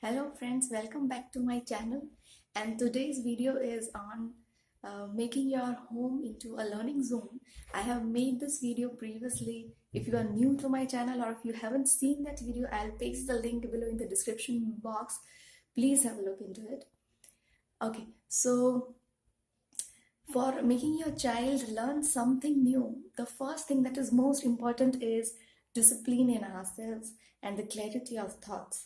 Hello friends, welcome back to my channel, and today's video is on making your home into a learning zone. I have made this video previously. If you are new to my channel or if you haven't seen that video, I'll paste the link below in the description box. Please have a look into it. Okay, so for making your child learn something new, the first thing that is most important is discipline in ourselves and the clarity of thoughts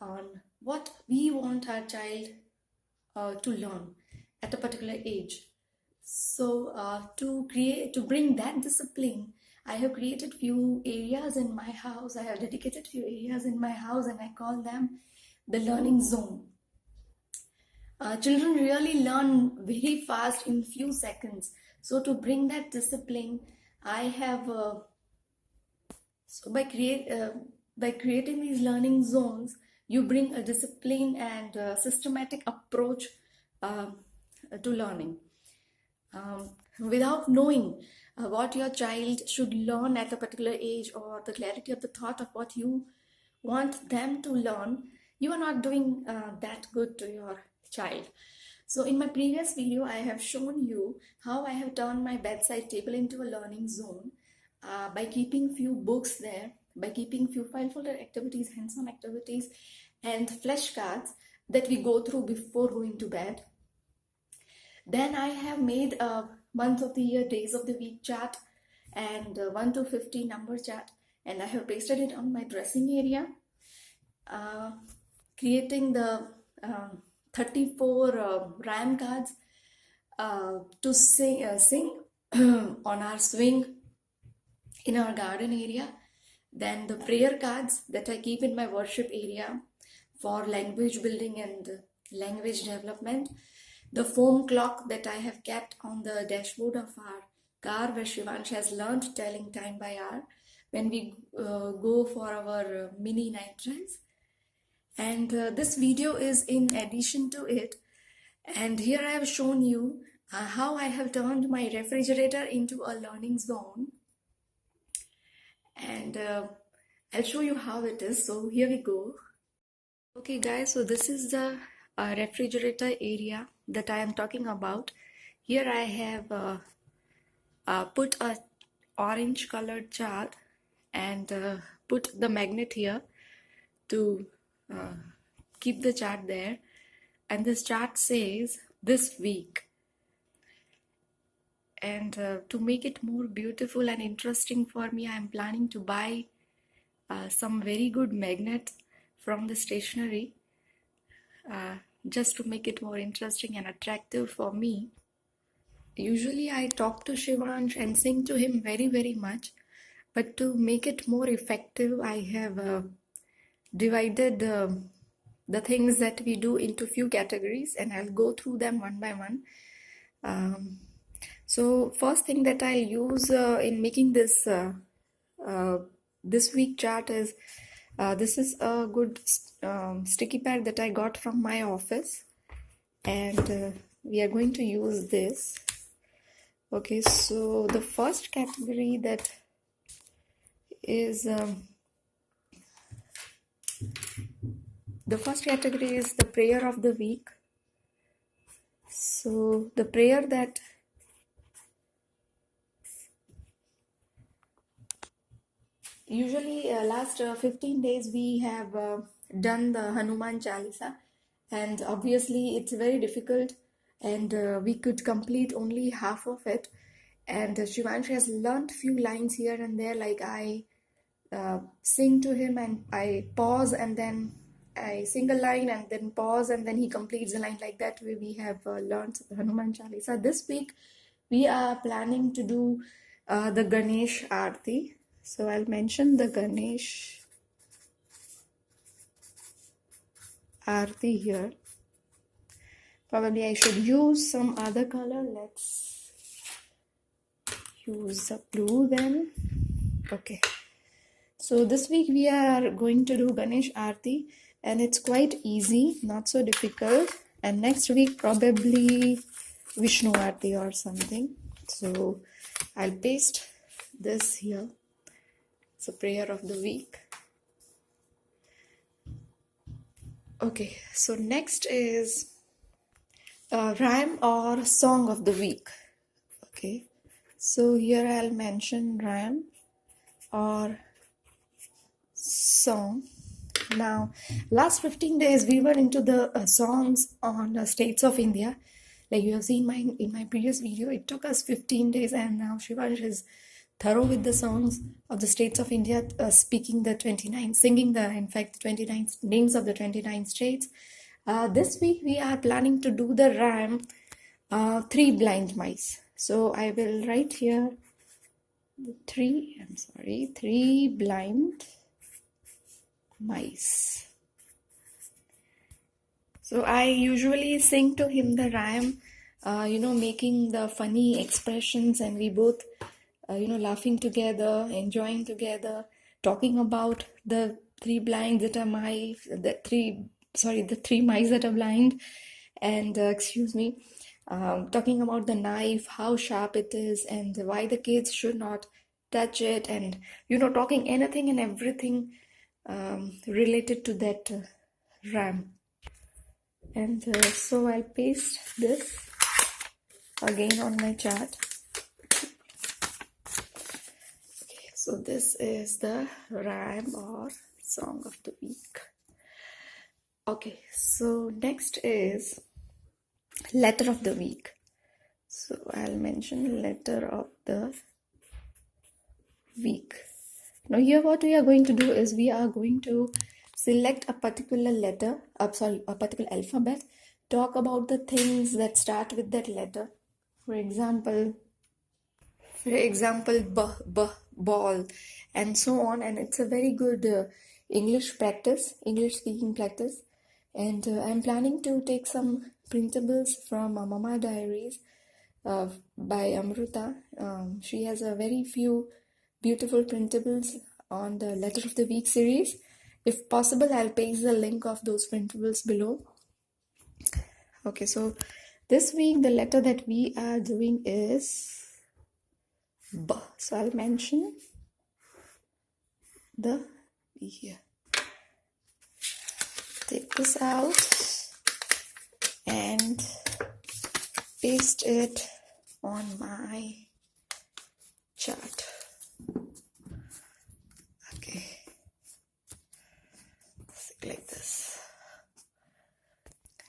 on what we want our child to learn at a particular age. So to bring that discipline, I have created few areas in my house. I have dedicated few areas in my house, and I call them the learning zone. Children really learn very fast in few seconds. So to bring that discipline, I have so by creating these learning zones, you bring a discipline and systematic approach uh, to learning. Without knowing what your child should learn at a particular age or the clarity of the thought of what you want them to learn, you are not doing that good to your child. So in my previous video, I have shown you how I have turned my bedside table into a learning zone by keeping few books there, by keeping few file folder activities, hands-on activities, and flashcards that we go through before going to bed. Then I have made a month of the year, days of the week chart and 1 to 50 number chart, and I have pasted it on my dressing area, creating the 34 rhyme cards to sing on our swing in our garden area. Then the prayer cards that I keep in my worship area for language building and language development. The foam clock that I have kept on the dashboard of our car, where Shivansh has learned telling time by hour when we go for our mini night drives. And this video is in addition to it. And here I have shown you how I have turned my refrigerator into a learning zone. And I'll show you how it is. So here we go. Okay guys, so this is the refrigerator area that I am talking about. Here I have put a orange colored chart and put the magnet here to keep the chart there, and this chart says this week. And to make it more beautiful and interesting for me, I am planning to buy some very good magnets from the stationery just to make it more interesting and attractive for me. Usually I talk to Shivansh and sing to him very much, but to make it more effective, I have divided the things that we do into few categories, and I'll go through them one by one. So first thing that I'll use in making this this week chart is this is a good sticky pad that I got from my office, and we are going to use this. Okay, so the first category that is the prayer of the week. So the prayer that usually last 15 days we have done the Hanuman Chalisa, and obviously it's very difficult, and we could complete only half of it. And Shivansh has learned few lines here and there, like I sing to him and I pause and then I sing a line and then pause and then he completes the line. Like that way we have learned Hanuman Chalisa. This week we are planning to do the Ganesh Aarti. So I'll mention the Ganesh Aarti here. Probably I should use some other color. Let's use the blue then. Okay. So this week we are going to do Ganesh Aarti, and it's quite easy, not so difficult. And next week probably Vishnu Aarti or something. So I'll paste this here. It's a prayer of the week. Okay, so next is rhyme or song of the week. Okay, so here I'll mention rhyme or song. Now, last 15 days we were into the songs on states of India. Like you have seen in my previous video, it took us 15 days, and now Shivansh is thorough with the songs of the states of India, speaking the 29, singing the, in fact, 29 names of the 29 states. This week we are planning to do the rhyme, Three Blind Mice. So I will write here three blind mice. So I usually sing to him the rhyme, making the funny expressions, and we both, laughing together, enjoying together, talking about the three blinds that are mice, the three mice that are blind, and talking about the knife, how sharp it is, and why the kids should not touch it, and talking anything and everything related to that rhyme. And so I'll paste this again on my chart. Okay, so this is the rhyme or song of the week. Okay, so next is letter of the week. So I'll mention letter of the week. Now here what we are going to do is we are going to select a particular letter, a particular alphabet, talk about the things that start with that letter. For example, ball, and so on. And it's a very good English speaking practice. And I'm planning to take some printables from Mama Diaries by Amruta. She has a very few beautiful printables on the Letter of the Week series. If possible, I'll paste the link of those printables below. Okay, so this week the letter that we are doing is B. So I'll mention the B here. Take this out and paste it on my chart. Okay, like this.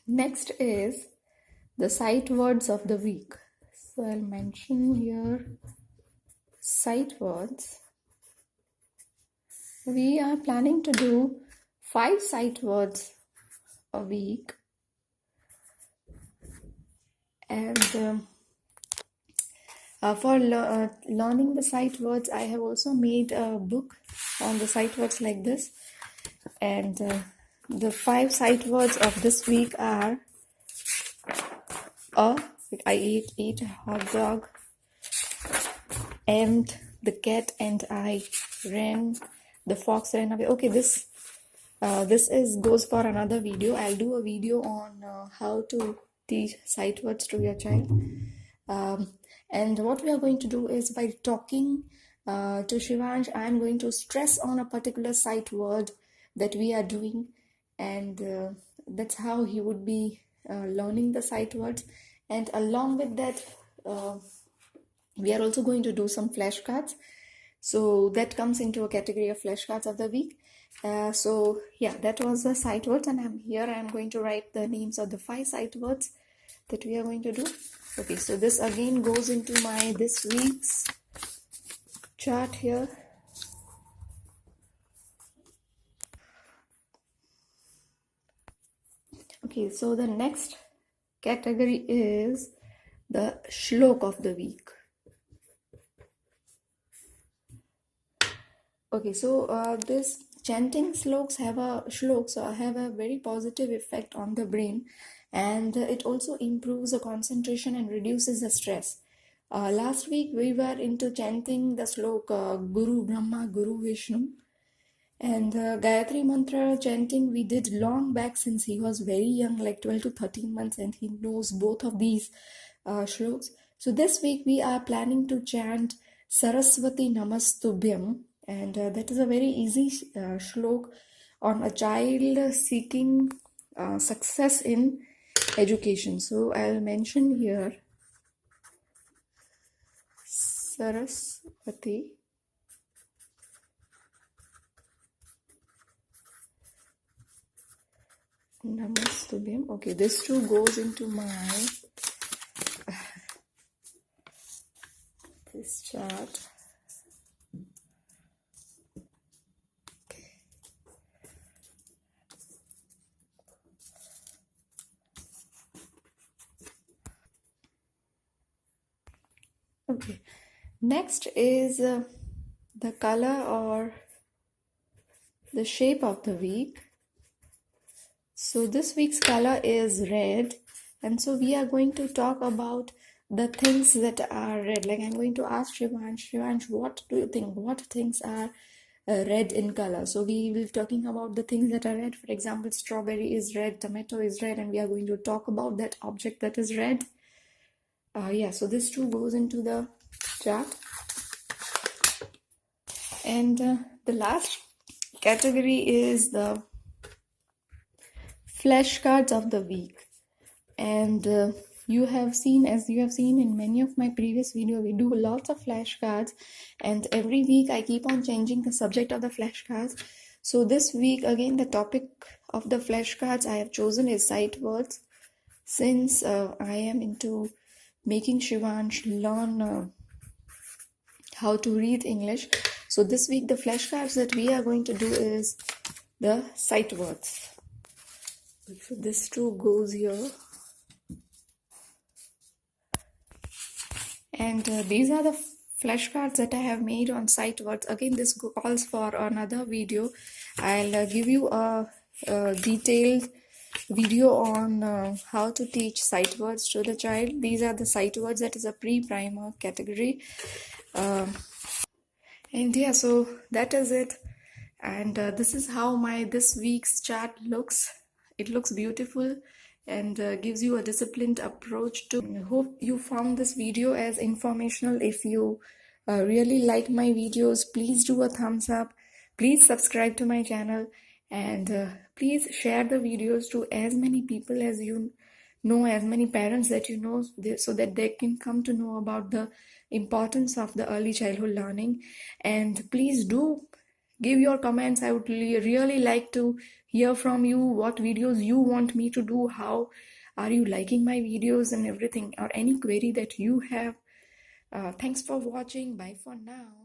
Next is the sight words of the week. So I'll mention here sight words. We are planning to do 5 sight words a week, and for learning the sight words, I have also made a book on the sight words like this. And the 5 sight words of this week are I ate a hot dog, and the cat and I ran, the fox ran away. Okay, this goes for another video. I'll do a video on how to teach sight words to your child. And what we are going to do is, by talking to Shivansh, I'm going to stress on a particular sight word that we are doing, and that's how he would be learning the sight words. And along with that, we are also going to do some flashcards. So that comes into a category of flashcards of the week. So yeah, that was the sight words, and I'm going to write the names of the 5 sight words that we are going to do. Okay, so this again goes into my this week's chart here. Okay, so the next category is the shlok of the week. Okay, so this chanting sloks have a very positive effect on the brain, and it also improves the concentration and reduces the stress. Last week we were into chanting the slok Guru Brahma, Guru Vishnu, and Gayatri Mantra chanting we did long back since he was very young, like 12 to 13 months, and he knows both of these shloks. So this week we are planning to chant Saraswati Namastubhyam, and that is a very easy shlok on a child seeking success in education. So I'll mention here Saraswati Namastubhyam. Okay, this too goes into my this chart. Okay, next is the color or the shape of the week. So this week's color is red, and so we are going to talk about the things that are red. Like I'm going to ask Shivansh, what do you think? What things are red in color? So we will be talking about the things that are red. For example, strawberry is red, tomato is red, and we are going to talk about that object that is red. Yeah, so this too goes into the chart. And the last category is the flashcards of the week. And you have seen, as you have seen in many of my previous videos, we do lots of flashcards, and every week I keep on changing the subject of the flashcards. So this week again, the topic of the flashcards I have chosen is sight words, since I am into making Shivansh learn how to read English. So this week the flashcards that we are going to do is the sight words. So this too goes here. And these are the flashcards that I have made on sight words. Again, this calls for another video. I'll give you a detailed video on how to teach sight words to the child. These are the sight words, that is a pre-primer category. And yeah, so that is it. And this is how my this week's chart looks. It looks beautiful and gives you a disciplined approach to. I hope you found this video as informational. If you really like my videos, please do a thumbs up. Please subscribe to my channel, and please share the videos to as many people as you know, as many parents that you know, so that they can come to know about the importance of the early childhood learning. And please do give your comments. I would really like to hear from you what videos you want me to do, how are you liking my videos and everything, or any query that you have. Thanks for watching. Bye for now.